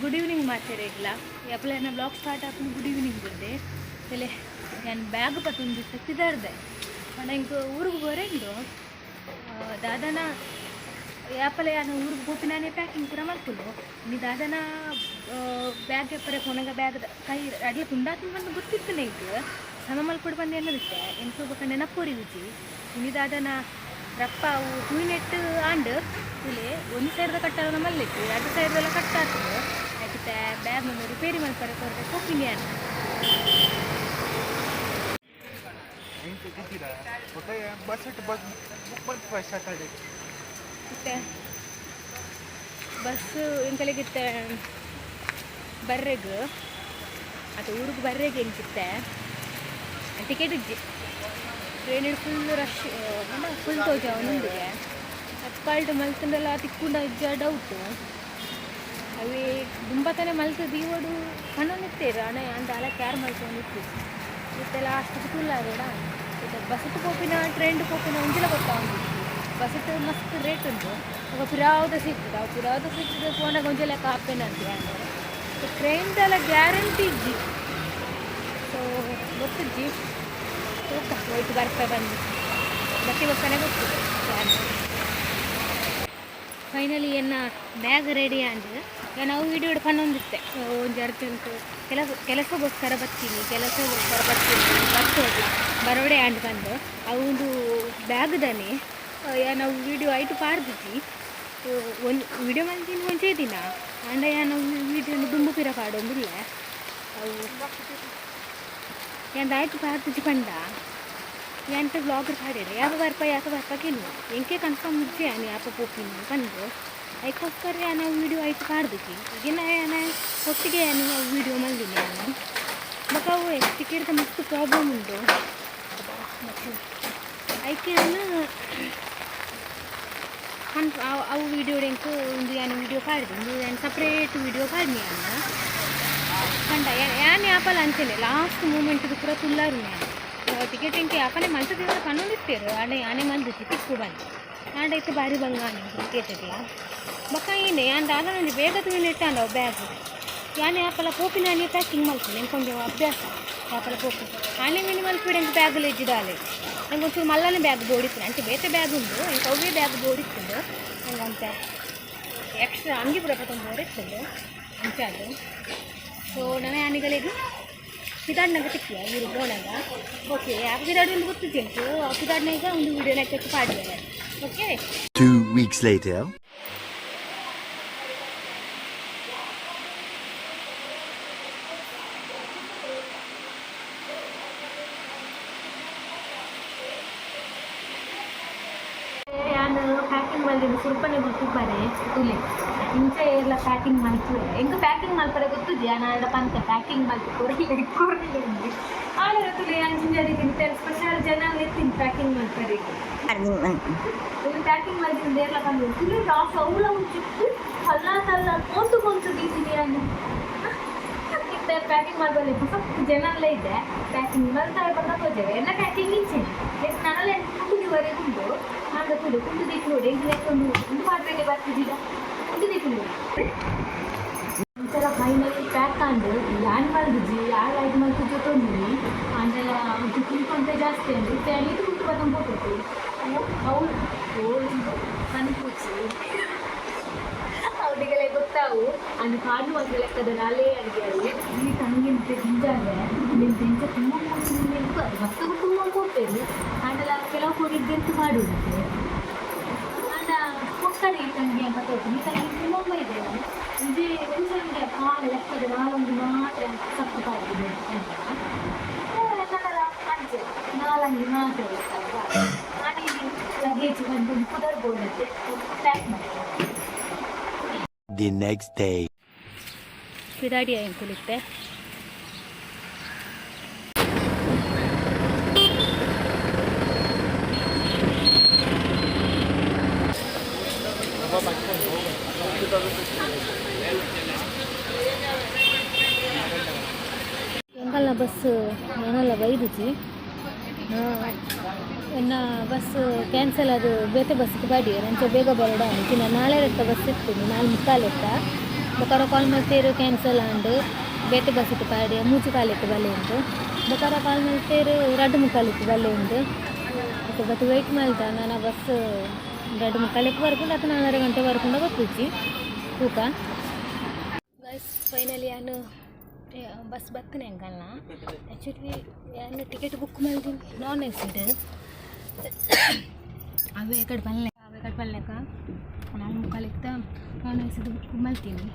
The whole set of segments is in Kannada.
ಗುಡ್ ಈವ್ನಿಂಗ್ ಮಾಡ್ತಾರೆ ಇಲ್ಲ ಎಪ್ಪಲ ಏನ ಬ್ಲಾಗ್ ಸ್ಟಾರ್ಟ್ ಆಪುಂಡು ಗುಡ್ ಈವ್ನಿಂಗ್ ಬಂದೆ ತಲೆ ನಾನು ಬ್ಯಾಗ್ ಪತ್ತೊಂದು ಸತ್ತಿದಾರ್ದೆ ನಂಗೆ ಊರಿಗೆ ಬರೋಂಡು ದಾದನ ಯಾಪಲೆ ನಾನು ಊರಿಗೆ ಹೋಗಿ ನಾನೇ ಪ್ಯಾಕಿಂಗ್ ಪೂರ ಮಾಡ್ಕೊಂಡು ನೀ ದಾದನ ಬ್ಯಾಗ್ ಎಪ್ಪರೆ ಕೊನೆಗೆ ಬ್ಯಾಗ್ ಕೈ ಅಡ್ಲ ತುಂಡಾತು ಬಂದು ಗೊತ್ತಿತ್ತು ನಂಗೆ ಸಮ ಮಲ್ಪಡು ಬಂದು ಏನದಿತ್ತೆ ಎಂಟು ನೆನಪೂರಿ ರುಚಿ ನೀ ದಾದನ ರಪ್ಪ ಅವು ಹೂವಿನೆಟ್ಟು ಆಂಡು ಇಲ್ಲಿ ಒಂದು ಸೈಡ್ದ ಕಟ್ಟಾಗ ಮಲ್ಲಿಟ್ಟು ಎರಡು ಸೈಡ್ದೆಲ್ಲ ಕಟ್ಟಾಗ್ತದೆ ಯಾಕೆ ಬ್ಯಾಗ್ ನಮ್ಮ ರಿಪೇರಿ ಮಾಡ್ತಾರೆ ಕೊಡ್ಬೇಕು ಹೋಗ್ತೀನಿ ನಾನು ಮತ್ತೆ ಬಸ್ಸು ಎಂಕಲಿಗಿತ್ತೆ ಬರ್ರೆಗ್ ಅದು ಊರಿಗೆ ಬರ್ರೆಗೆ ಎಂಕಿತ್ತೆ ಟಿಕೆಟ್ ಇಜ್ಜಿ ಟ್ರೈನ್ ಫುಲ್ ರಶ್ ಫುಲ್ ತೋಜ ಮುಂದಿಗೆ ಅಪ್ಪಾಲ್ಟು ಮಲ್ತಂಡೆಲ್ಲ ತಿಕ್ಕೊಂಡು ಇಜ್ಜ ಡೌಟು ಅವೇ ದುಂಬತನೇ ಮಲ್ತದ ಇವಡು ಕಣ್ಣೊಂದಿತ್ತೇರು ಹಣ ಅಂತ ಅಲ್ಲ ಕ್ಯಾರ್ ಮಲ್ಕೊಂಡಿತ್ತು ಮತ್ತೆ ಲಾಸ್ಟ್ ತುಲ್ಲಾರೋಡ ಬಸ್ಸು ಪೋಪಿನ ಟ್ರೈನ್ ಪೋಪಿನ ಒಂಜಿಲ ಗೊತ್ತಾಗಿತ್ತು ಬಸ್ಸು ಮಸ್ತ್ ರೇಟ್ ಉಂಟು ಅವಾಗ ಪುರಾವದ ಸಿಗ್ತದೆ ಅವು ಪುರಾವದ ಸಿಗ್ತದೆ ಫೋನಾಗ ಒಂಜಲ ಕಾಪೇನ ಅಂತ ಟ್ರೈನ್ದೆಲ್ಲ ಗ್ಯಾರಂಟಿ ಇಜ್ಜಿ ಸೊ ಗೊತ್ತಿಜ್ಜಿ ಹೋಯ್ತು ಬರ್ತಾ ಬಂದು ಬಸ್ಸಿಗೆ ಹೋಗ್ತಾನೆ ಗೊತ್ತಿದೆ ಫೈನಲಿ ಏನ ಬ್ಯಾಗ್ ರೆಡಿ ಅಂದ್ರೆ ನಾವು ವೀಡಿಯೋ ಹಿಡ್ಕೊಂಡೊಂದಿತ್ತೆ ಒಂದು ಅರ್ಜೆಂಟು ಕೆಲಸಕ್ಕೋಸ್ಕರ ಬರ್ತೀನಿ ಬಸ್ ಹೋಗ್ಲ ಬರೋಡೆ ಅಂಡ್ ಬಂದು ಅವನು ಬ್ಯಾಗ್ದಾನೆ ನಾವು ವೀಡಿಯೋ ಆಯ್ತು ಪಾಡ್ದಿದ್ವಿ ಒಂದು ವೀಡಿಯೋ ಮಾಡ್ತೀನಿ ಒಂಚೇ ದಿನ ಅಂಡ ನಾವು ವೀಡಿಯೋನ ದುಂಬು ಪಿರ ಪಾಡೊಂದಿಲ್ಲ ಅವು ಎಂದಾಯ್ತು ಪಾಡ್ದಿದ್ದು ಪಂಡ ಎಂತ ಬ್ಲಾಗರ್ ಪಾಡಿಲ್ಲ ಯಾಕೆ ಬರ್ಪಕ್ಕೇನು ಎಂಕೆ ಕನ್ಫರ್ಮ್ ಇದ್ದೆ ನಾನು ಯಾಪ ಪೋಪಿನ ಬಂದು ಅದಕ್ಕೋಸ್ಕರ ನಾವು ವೀಡಿಯೋ ಆಯ್ತು ಪಾಡ್ದಿದ್ವಿ ಈಗಿನ ಒಟ್ಟಿಗೆ ನಾವು ವೀಡಿಯೋ ಮಾಡಿದ್ದೀನಿ ನಾನು ಬಟ್ ಅವು ಟಿಕೆಟ್ಗೆ ಮಸ್ತ್ ಪ್ರಾಬ್ಲಮ್ ಉಂಟು ಮತ್ತು ಅದಕ್ಕೆ ನಾನು ಅವು ವೀಡಿಯೋ ಎಂಕು ಒಂದು ಏನು ವೀಡಿಯೋ ಪಾಡಿದೆ ಒಂದು ಏನು ಸಪ್ರೇಟ್ ವೀಡಿಯೋ ಪಾಡಿನಿ ನಾನು ಕಂಡ ಯಾನು ಯಾಪಲ್ಲ ಅಂತೇನೆ ಲಾಸ್ಟ್ ಮೂಮೆಂಟ್ದು ಪೂರ ತುಲ್ಲಾರು ನಾನು ಟಿಕೆಟ್ ಎಂಕೆ ಯಾಪನೆ ಮಲ್ತದ ಕಣ್ಣೊಂದಿತ್ತೇರು ಆನೆ ಮಲ್ದಿತ್ತು ತಿಕ್ಕು ಬಂದು ಆಂಡೈತೆ ಭಾರಿ ಬಂಗಾನೆ ಟಿಕೆಟ್ಗೆ ಬಕ್ಕ ಏನೇ ಅಂದ ಅದನ್ನು ಬೇಗ ತುಳಿಟ್ಟಾಂಡ ಬ್ಯಾಗ್ ಯಾನೆ ಯಾಪಲ್ಲ ಪೋಪಿನ ಆನೆ ಪ್ಯಾಕಿಂಗ್ ಮಲ್ತೀನಿ ಎಂಕೊಂಡೆ ಅಭ್ಯಾಸ ಯಾಪಲ್ಲ ಪೋಪಿ ಆನೆ ಮೀನು ಮಲ್ಪಿಡಿ ಎಂಕ ಬ್ಯಾಗಲ್ಲಿ ಇದ್ದಿದ್ದಾಳೆ ನಂಗೆ ಒಂಚೂರು ಮಲ್ಲನೇ ಬ್ಯಾಗ್ ಬೋಡಿತ್ತು ಅಂಟೆ ಬೇತೆ ಬ್ಯಾಗ್ ಉಂಟು ಎಂಕ ಅವೇ ಬ್ಯಾಗ್ ಬೋಡಿತ್ತು ನಂಗಂತ ಎಕ್ಸ್ಟ್ರಾ ಅಂಗಿ ಕೂಡ ಪತ್ತೊಂದು ಬೋಡಿತ್ತು ಅಂಚೆ ಅದು ಸೊ ನಾನೇ ಆನೆಗಳಿಗೆ ಪಿದಾಡ್ನಾಗ ಸಿಕ್ಕಿಯ ಇವರು ಬೋನಾಗ ಓಕೆ ಯಾಕೆ ಪಿದಾಡಿ ಒಂದು ಗೊತ್ತಿತ್ತು ಆ ಪಿದಾಡ್ನಾಗ ಒಂದು ವೀಡಿಯೋ ಲೆಕ್ಕಕ್ಕೆ ಪಾಡಿದ್ದಾರೆ ಓಕೆ 2 weeks later ನಾನು ಪ್ಯಾಕಿಂಗ್ ಮಾಡಿದ್ದು ಸ್ವಲ್ಪನೇ ಗೊತ್ತಿದ್ದಾರೆ ತುಲೆ ಇಂಚೆ ಎಲ್ಲ ಪ್ಯಾಕಿಂಗ್ ಮಾಡ್ತೀವಿ ಹೆಂಗೆ ಪ್ಯಾಕಿಂಗ್ ಮಾಡ್ತಾರೆ ಗೊತ್ತಿದ್ಯಾ ನಾನು ಪಂತ ಪ್ಯಾಕಿಂಗ್ ಮಾಡಿ ಕೊರಲಿ ಆಳೆ ತುಲೆ ಅಂಜಿಂಜರಿಗೆ ಸ್ಪೆಷಲ್ ಜನ ಎತ್ತೀನಿ ಪ್ಯಾಕಿಂಗ್ ಮಾಡ್ತಾರೆ ಇದು ಪ್ಯಾಕಿಂಗ್ ಮಾಡಿದ್ದೀನಿ ಎಲ್ಲ ಬಂದು ತುಲೆ ರಾಸ್ ಅವಳ ಚಿಕ್ಕು ಕಲ್ಲ ಕೊಂತು ದೀತೀನಿ ನಾನು ಪ್ಯಾಕಿಂಗ್ ಮಾಡಬಲ್ಲಿ ಸ್ವಲ್ಪ ಜನ ಎಲ್ಲ ಇದೆ ಪ್ಯಾಕಿಂಗ್ ಬರ್ತಾರೆ ಬಂದೇವೆ ಎಲ್ಲ ಪ್ಯಾಕಿಂಗ್ ಇಂಚೆ ನಾನೆಲ್ಲ ಕುಂಟುದಿವರೆಗೆ ಉಂಟು ಆಗ ತುಡು ಕುಂಟು ದಿಕ್ಕು ನೋಡಿ ಒಂದು ಪಾತ್ರೆಗೆ ಬರ್ತಿದ್ದಿಲ್ಲ ಕುಂಟು ದಿಕ್ಕು ನೋಡಿ ಒಂದ್ಸಲ ಫೈನಲಿ ಪ್ಯಾಕ್ ಅಂದು ಲ್ಯಾಂಡ್ ಮಾಡಿದ್ವಿ ಯಾರು ಆಯ್ತು ಮಾಡಿ ಜೊತೆಂದಿವಿ ಅಂತೆಲ್ಲ ಒಂದು ತಿಳ್ಕೊಂಡ್ರೆ ಜಾಸ್ತಿ ಅಂದ್ರೆ ಇದು ಕುಂಟು ಬತ್ತಂದು ಹೋಗ್ಬೇಕು ಅವಳು ಕನ್ಪೂಚಿ ಅವರಿಗೆಲ್ಲ ಗೊತ್ತಾವು ಅದು ಕಾಡು ಒಂದು ಲೆಕ್ಕದ ನಾಲೇ ಅಡುಗೆ ಅಲ್ಲಿ ಈ ತಂಗಿಂತೆ ತಿಂಜಾಗೆ ನಿಮ್ಮ ತಿಂಚ ತುಂಬ ಅದು ಮತ್ತೊಬ್ಬರು ತುಂಬ ಕೊಡ್ತೇವೆ ಆಂಡೆಲ್ಲ ಕೆಲವು ಹೋಗಿದ್ದೆಂತ ಮಾಡುವುದಕ್ಕೆ ಆಂಡ ಕೊಡ್ತಾರೆ ಈ ತಂಗಿ ಅಂತ ತೋರ್ತೀನಿ ಈ ತಂಗಿ ತುಂಬ ಇದೆ ಇದೇ ಒಂದ್ಸಲಿಗೆ ಕಾಲ ಲೆಕ್ಕದ ನಾಲೊಂದು ಮಾತ್ರ ಸತ್ತು ಕಾಡಿದೆ ಅಂತ ಎಲ್ಲರ ಅಂಚೆ ನಾಲಂಗಿ ಮಾತ್ರ ಇರ್ತಲ್ವಾ ನಾನಿಲ್ಲಿ ಲಗೇಜ್ ಬಂದು ಕುದರ್ಬೋದಕ್ಕೆ ಪ್ಯಾಕ್ ಮಾಡ್ತೀನಿ the next day ಪಿದಾಡಿ ಎಂಕುಲಿತ್ತೆ ಎಂಕಲ್ನ ಬಸ್ ನಾನೆಲ್ಲ ಬೈದಿಜಿ ಎನ್ನ ಬಸ್ ಕ್ಯಾನ್ಸಲ್ ಅದು ಬೇತೆ ಬಸ್ಗೆ ಬಾಡಿ ನಂಚೆ ಬೇಗ ಬರೋಡ ಅಂಚಿನ ನಾಳೆ ಲೆಕ್ಕ ಬಸ್ ಇರ್ತೀನಿ 4:45 ಬೊಕರ ಕಾಲ್ ಮಾಡ್ತೇರು ಕ್ಯಾನ್ಸಲ್ ಆಂಡು ಬೇತೆ ಬಸ್ ಇತ್ತು ಪಾಡಿ ಮೂಚು ಕಾಲಿತ್ತು ಬಲ್ಲೆ ಉಂಟು ಬೊಕರ ಕಾಲ್ ಮಾಡ್ತೇರು 2:45 ಬಲ್ಲೆ ಉಂಟು ಮತ್ತೆ ಬತ್ತು ವೆಯ್ಟ್ ಮಾಡ್ದ ನಾನು ಬಸ್ 2:45 ಬರ್ಕೊಂಡು ಅದು 4:30 ಗಂಟೆ ಬರ್ಕೊಂಡು ಗೊತ್ತಿಜ್ಜಿ ತೂಕ ಗೈಸ್ ಫೈನಲಿ ನಾನು ಬಸ್ ಬತ್ತನೆ ಅಂಕಲ್ನ ಆ್ಯಕ್ಚುಲಿ ನಾನು ಟಿಕೆಟ್ ಬುಕ್ ಮಾಡಿದ್ದೀನಿ ನಾನ್ ಎಸಿಡ್ ಅವೇ ಕಡೆ ಪಲ್ಲೆಕ ನಾನು ಮುಕ್ಕಾಲಿಕ್ತ ನಾನ್ ಎಸಿಡ್ ಬುಕ್ ಮಾಡ್ತೀನಿ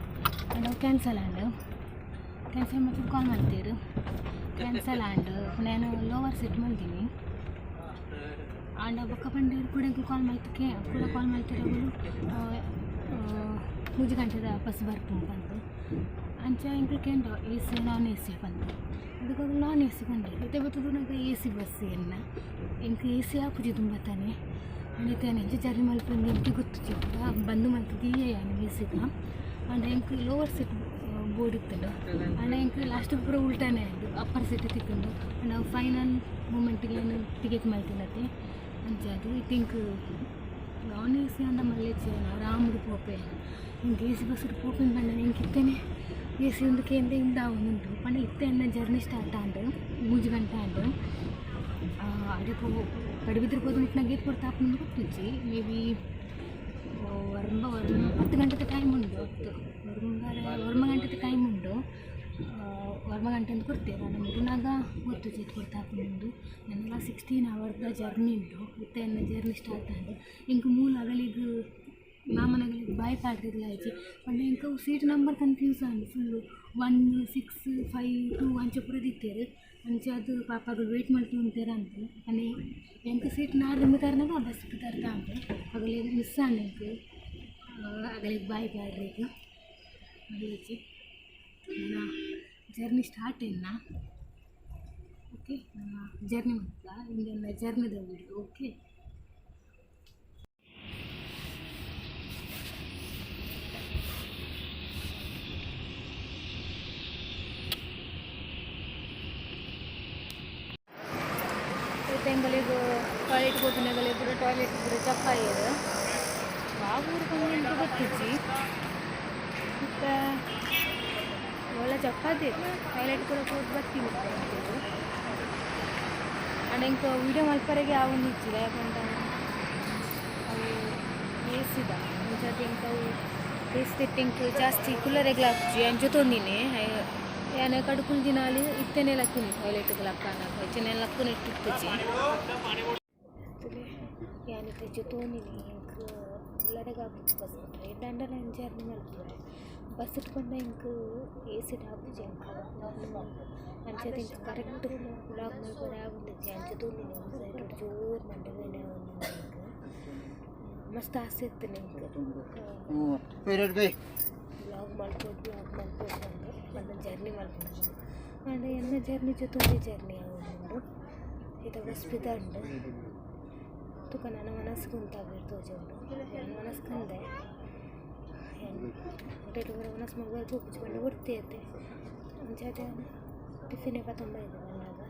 ನಾವು ಕ್ಯಾನ್ಸಲ್ ಮಾಡ್ತೀನಿ ಕಾಲ್ ಮಾಡ್ತೀರು ಕ್ಯಾನ್ಸಲ್ ಆಂಡು ನಾನು ಲೋವರ್ ಸೀಟ್ ಮಾಡ್ತೀನಿ ಆಂಡ ಬೊಕ್ಕ ಬಂದಿರು ಕೂಡ ಕಾಲ್ ಮಾಡ್ತೀರ ಮೂಜಿ ಗಂಟೆದ ಬಸ್ ಬರ್ಪುಂಡು ಬಂದು ಅಂಚ ಇಂಕ್ಲುಕೆಂಡ A C non A C ಬಂದು ಅದಕ್ಕೆ ನಾನ್ ಎ ಸಿ ಬಂದೆ ಮತ್ತೆ ಬರ್ತದೆ ನನಗೆ ಎ ಸಿ ಬಸ್ ಎನ್ನ ಇಂಕ ಎ ಸಿ ಹಾಪುಜಿ ತುಂಬ ತಾನೆ ಅಂಡಿತೆ ನೆಂಜ ಜರ್ನಿ ಮಲ್ಪಂದು ಎಂಟಿ ಗೊತ್ತು ಬಂದು ಮಲ್ತಿದ್ದೀಯ ಎ ಸಿಗ ಅಂಡ ಇಂಕ ಲೋವರ್ ಸೀಟ್ ಬೋರ್ಡ್ ಇತ್ತಲ್ಲ ಅಂಡ ಇಂಕ ಲಾಸ್ಟ್ ಪೂರ ಉಲ್ಟಾನೆ ಆಯ್ತು ಅಪ್ಪರ್ ಸೀಟ್ ತಿಕ್ಕೊಂಡು ನಾವು ಫೈನಲ್ ಮೂಮೆಂಟಿಗೆ ಏನು ಟಿಕೆಟ್ ಮಾಡ್ತೀನತ್ತೆ ಅಂಚೆ ಅದು ಥಿಂಕ್ ನಾನ್ ಎ ಸಿ ಅಂದ ಮಲ್ಲೆಚ್ಚೆ ಆರಾಮದು ಪೋಪೆ ಇಂಕ ಎ ಸಿ ಬಸ್ ಪೋಪೆ ಬಂದ ಇಂಕಿತ್ತೇನೆ ಎ ಸಿ ಒಂದು ಕೇಂದ್ರ ಇಂದ ಉಂಟು ಪಂಡ ಇತ್ತೆ ಅನ್ನ ಜರ್ನಿ ಸ್ಟಾರ್ಟ್ ಆಂಡು 3 ಗಂಟೆ ಆಂಡು ಅದಕ್ಕೆ ಕಡಿಬಿದ್ರೆ ಹೋದ ಮುಟ್ಟಿನ ಗೇಟ್ ಕೊಡ್ತಾ ಮುಂದೆ ಗೊತ್ತಿಜ್ಜಿ ಮೇ ಬಿ 10 ಗಂಟೆ ಟೈಮ್ ಉಂಟು ವರ್ಮ ಗಂಟೆ ಟೈಮ್ ಉಂಟು ವರ್ಮ ಗಂಟೆ ಅಂತ ಕೊಡ್ತೇವೆ ನಾನು ಮುಗಿನಾಗ ಗೊತ್ತು ಚೀಟ್ ಕೊಡ್ತಾ ಮುಂದು ನನಗೆಲ್ಲ 16 ಅವರ್ದ ಜರ್ನಿ ಉಂಟು ಇತ್ತೆ ಅನ್ನ ಜರ್ನಿ ಸ್ಟಾರ್ಟ್ ಆಂಡು ಇಂಕ ಮೂಲ ಅಗಲಿಗೆ ಮಾಮನಗಳಿಗೆ ಬಾಯ್ ಪಾಡ್ತಿರ್ಲ ಆಯ್ತು ಪಂಡ ಇಂಕ ಸೀಟ್ ನಂಬರ್ ಕನ್ಫ್ಯೂಸ್ ಆಂಡು ಫುಲ್ಲು 1 6 5 2 ಅಂಚೆ ಪೂರ ದಿತ್ತೇರು ಅಂಚೆ ಅದು ಪಾಪಗಳು ವೆಯ್ಟ್ ಮಾಡ್ತು ಅಂತೀರ ಅಂತ ಅನೇ ಎಂಕ ಸೀಟ್ ನಾಡ್ದು ಮಿತಾರ್ನಾಗ ಬಸ್ ತರ್ತಾ ಅಂತೆ ಆಗಲಿ ಮಿಸ್ ಆಂಡು ಆಗಲಿಗೆ ಬಾಯ್ ಪಾಡ್ರಿಗೆ ಮಹಿಳೆಚಿ ಜರ್ನಿ ಸ್ಟಾರ್ಟ್ ಏನ ಓಕೆ ಜರ್ನಿ ಮಾಡ್ತಾ ಹಿಂಗೆ ಜರ್ನಿದ ವಿಡಿಯೋ ಓಕೆ ತೆಂಗಲಿಗೂ ಟಾಯ್ಲೆಟ್ ಹೋಗ್ತಿನಾಗಲಿ ಪೂರ ಟಾಯ್ಲೆಟ್ ಪೂರ ಚಪ್ಪಾಯಿರು ಬಾಬೂರು ಬಂದು ಗೊತ್ತಿಜ್ಜಿ ಮತ್ತು ಒಳ್ಳೆ ಚಪ್ಪಾತಿ ಟಾಯ್ಲೆಟ್ ಕೂಡ ಹೋಗಿ ಬರ್ತೀವಿ ಅಂತೇಳಿ ಅಂಡ್ ಇಂಕ ವೀಡಿಯೋ ಮಲ್ಪರೆಗೆ ಅವನು ಇಚ್ಚಿದೆ ಯಾಕಂತ ಅವು ಬೇಸಿದ ಮುಂಚೆ ಇಂಕ ಅವು ಬೇಸ್ತಿಟ್ಟು ಇಂಕ ಜಾಸ್ತಿ ಕುಲ್ಲರೆಗ್ಲ ಹಾಕಿ ಅಂಚು ತೊಂದಿನಿ ಯಾನೆ ಕಡುಕುಲ್ ದಿನಾಲಿ ಇತ್ತೇನೆ ಲಕ್ಕುನಿ ಟಾಯ್ಲೆಟ್ಗೆ ಲಕ್ಕನ ಹೆಚ್ಚಿನ ಲಕ್ಕುನ ಇಟ್ಟಿಪ್ಪಚ್ಚಿ ಯಾನೆ ತೆಚ್ಚು ತೋನಿನಿ ಇಂಕ ಕುಲ್ಲರೆಗ ಹಾಕಿ ಬಸ್ ಬಿಟ್ರೆ ದಂಡಲ ಜರ್ನಿ ಮಲ್ಪುವೆ ಬಸ್ ಇಟ್ಕೊಂಡ ಇಂಕ ಎ ಸಿಟ್ ಹಾಕುಜಿ ಇಂಕ ಅಂಚದ ಇಂಕ ಕರೆಕ್ಟ್ ಬ್ಲಾಗ್ ಮಲ್ಪರೆ ಆಗುಂದಿಜ್ಜಿ ಅಂಚೆ ತೋನಿನಿ ಒಂದು ಸೈಡ್ ಜೋರು ಮಂಡವೇನೆ ಇಂಕ ಮಸ್ತ್ ಆಸೆ ಇತ್ತು ನಿಂಗೆ ಬ್ಲಾಗ್ ಮಾಡ್ಬೋದು ಅಂದು ನನ್ನ ಜರ್ನಿ ಮಾಡ್ಕೊಂಡು ಅಂಡ್ ಎನ್ನ ಜರ್ನಿ ಜೊತೆ ಜರ್ನಿ ಆಗುಂಡು ಇದು ಬಸ್ ಬಿದ್ದಂಡು ತುಕ ನನ್ನ ಮನಸ್ಸಿಗೆ ಉಂಟಾಗಿರ್ ತೋಜುಂಡು ನನ್ನ ಮನಸ್ಕಂದೆ ಹೊಟ್ಟೆ ಮನಸ್ಸು ಮೊಬೈಲ್ ಕೂಪಿಸ್ಕೊಂಡು ಉಡ್ತೀಯತ್ತೆ ಅಂಚೆ ಟಿಫಿನ್ ತುಂಬ ಇದೆ ಬಂದಾಗ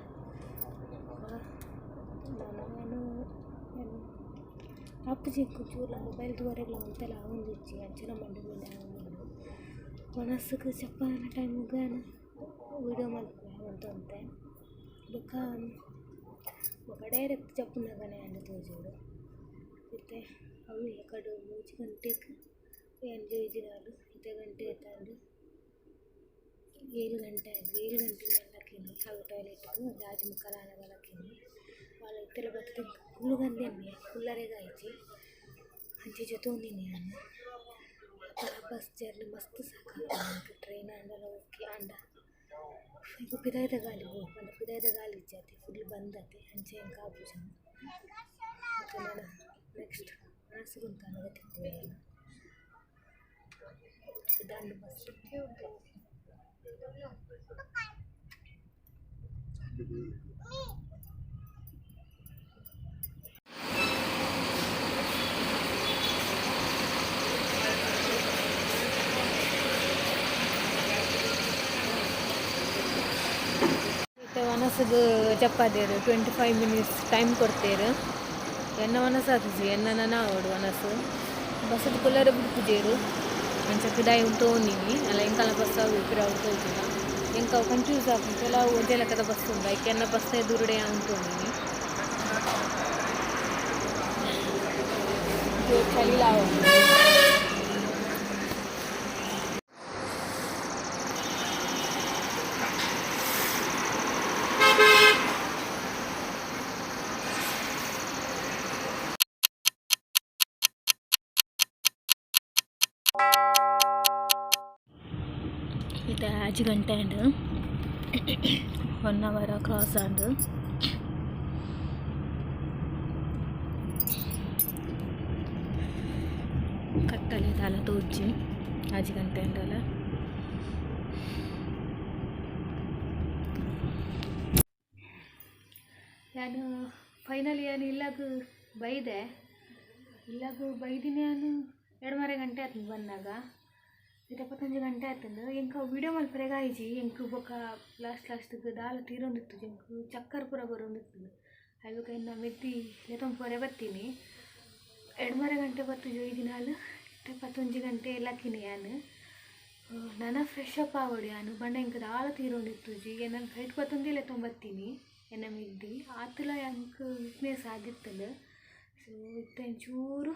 ನಾನು ಅಪ್ಪಜಿ ಚೂರ ಮೊಬೈಲ್ ದೂರೆಲ್ಲ ಅಂತೆಲ್ಲ ಆಗುಂದಿಚ್ಚಿ ಅಂಚನ ಮಂಡಿಗೆ ಆಗುಂಡು ಮನಸ್ಸಿಗೆ ಚಪ್ಪನ ಟೈಮಿಗೆ ವೀಡಿಯೋ ಮಾಡ್ಕೊಂಡು ಅಂತೆ ಬೊಕ್ಕ ಡೈರೆಕ್ಟ್ ಚಪ್ಪನಾಗನೆ ಅನ್ನ ತೋಜೋಡು ಮತ್ತು ಅವು ಈ ಕಡೆ 3 ಗಂಟೆಗೆ ಎಂಜಾಯ್ ಇದ್ದಿರಾಲು 5 ಗಂಟೆ ಎತ್ತಾಂಡು 7 ಗಂಟೆ ಎಲ್ಲಕ್ಕಿನಿ ಅವು ಟಾಯ್ಲೆಟ್ಗೂ ರಾಜ ಮುಖಲಾನಗಲಕ್ಕಿನಿ వాళ్ళ ఇద్దరు బతికి కుళ్ళుగంది అన్నీ కుల్లరేగా ఇచ్చి అంచి జొతోందిని అన్న బస్ జర్నీ మస్తు సాಕು ಟ್ರೈನ್ ಅಂಡಲ್ಲ ಹೋಗಿ ಅಂಡ ಈಗ ಪಿದಾಯ್ದ ಗಾಳಿ ಹೋಗ್ಬಂಡ ಪಿದಾಯ್ದ ಗಾಳಿ ಇಜ್ಜಾತಿ ಫುಲ್ ಬಂದತಿ ಅಂಚೆ ಹೆಂಗೆ ಕಾಪುಜ ಮತ್ತು ನಾನು ನೆಕ್ಸ್ಟ್ ಮನಸ್ಸಿಗುಂತ ಅನ್ನಗತ್ತಿದ್ದೆ ದಂಡು ಬಸ್ ವನಸದು ಚಪ್ಪಾದೇರು 25 ಮಿನಿಟ್ಸ್ ಟೈಮ್ ಕೊಡ್ತೇರು ಎನ್ನ ವನಸ ಆತಜಿ ಎನ್ನ ನಾನು ಅವಡು ವನಸು ಬಸ್ಸದ ಕುಲ್ಲರ ಬಿಡ್ತಿದ್ದೇರು ಅಂಚ ಪಿದಾಯಿ ಉಂಟೋನಿನಿ ಅಲ್ಲ ಎಂಕಲ ಬಸ್ ಪಿರ ಉಂಟೋಯ್ತಿಲ್ಲ ಎಂಕ ಕನ್ಫ್ಯೂಸ್ ಆಗಿ ಕೆಲವು ಒಂಜೆಲ ಕದ ಬಸ್ ಉಂಡ ಐಕೆನ್ನ ಬಸ್ ಎದುರುಡೆ ಉಂಟೋನಿನಿ ಚಳಿಲಾವ ಇದು 5 ಗಂಟೆ ಅಂಡ್ 1 hour ಕ್ರಾಸ್ ಅಂಡ್ ಕಟ್ಟಲೆ ದಾಲ ತೋಜಿ 5 ಗಂಟೆ ಅಂಡಲ್ಲ ನಾನು ಫೈನಲಿ ನಾನು ಇಲ್ಲಾಗ ಬೈದಿನಿ ನಾನು 2-3 ಗಂಟೆ ಆಯ್ತು ಬಂದಾಗ 25 ಗಂಟೆ ಆಯ್ತಂದು ಎಂಕ ವಿಡಿಯೋ ಮಲ್ಪರೆಗ ಆಯ್ಜಿ ಎಂಕ್ ಬೊಕ್ಕ ಲಾಸ್ಟ್ ದಾಲ ತೀರೊಂದಿತ್ತು ಎಂಕ್ ಚಕ್ಕರ್ ಪೂರ ಬರೋಂದಿತ್ತು ಅದಕ್ಕ ಇನ್ನು ಮೆದ್ದಿ ಲೆತೊಂಪೊರೆ ಬತ್ತೀನಿ 2-3 ಗಂಟೆ ಬತ್ತು ಜೊಯ್ದಿ ನಾಳು 25 ಗಂಟೆ ಲಕ್ಕಿನಿ ನಾನು ಫ್ರೆಶ್ ಅಪ್ ಆಗೋಡಿ ನಾನು ಬಂಡ ಎಂಕ್ ದಾಲ ತೀರೊಂದಿತ್ತು ಜಿ ನಾನು ಫ್ಲೈಟ್ ಬತ್ತೊಂದೇ ಲೆತೊಂಬತ್ತೀನಿ ಎನ್ನ ಮೆದ್ದಿ ಆತಲ ಎಂಕ್ ವೀಕ್ನೆಸ್ ಆಗಿತ್ತಲ್ಲ ಸೊ ಚೂರು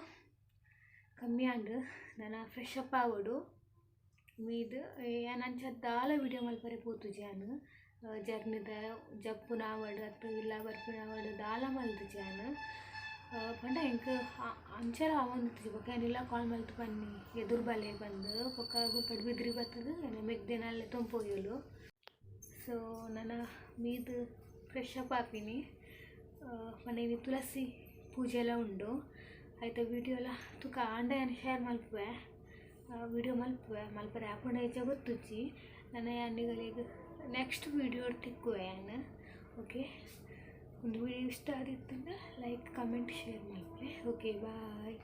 ಕಮ್ಮಿ ಆಂಡು ನಾನು ಫ್ರೆಶ್ ಅಪ್ ಆಗೋಡು ಮೀದು ನಂಚ ದಾಲ ವಿಡಿಯೋ ಮಲ್ಪರೆ ಪೋತು ಜಾನು ಜರ್ನಿದ ಜಪ್ಪುನ ಆವಡು ಅಥವಾ ಇಲ್ಲ ಬರ್ಪಿನ ಆವಡು ದಾಲ ಮಲ್ತು ಜಾನು ಪಂಡ ಎಂಕ್ ಅಂಚರ ಆವೊಂದಿತ್ತು ಬೊಕ್ಕ ಏನಿಲ್ಲ ಕಾಲ್ ಮಲ್ತು ಬನ್ನಿ ಎದುರು ಬಲೆ ಬಂದು ಬೊಕ್ಕ ಪಡುಬಿದ್ರಿ ಬರ್ತದೆ ಮೆಗ್ದಿನಲ್ಲೇ ತೊಂಪೋಯಲು ಸೊ ನನ್ನ ಮೀದು ಫ್ರೆಶ್ ಅಪ್ ಆಪಿನಿ ಮನೆಯಲ್ಲಿ ತುಳಸಿ ಪೂಜೆ ಎಲ್ಲ ಉಂಡು ಆಯ್ತು ವಿಡಿಯೋ ಎಲ್ಲ ತುಕ ಆಂಡ ಶೇರ್ ಮಲ್ಪುವೆ ವಿಡಿಯೋ ಮಲ್ಪರೆ ಆಪುಂಡ ಹೆಚ್ಚ ಗೊತ್ತುಜ್ಜಿ ನನ್ನ ಯಾನಿಗಳಿಗೆ ನೆಕ್ಸ್ಟ್ ವಿಡಿಯೋ ತಿಕ್ಕುವೆ ನಾನು ಓಕೆ ಒಂದು ವಿಡಿಯೋ ಇಷ್ಟ ಆದಿತ್ತಂದ್ರೆ ಲೈಕ್ ಕಮೆಂಟ್ ಶೇರ್ ಮಲ್ಪೆ ಓಕೆ ಬಾಯ್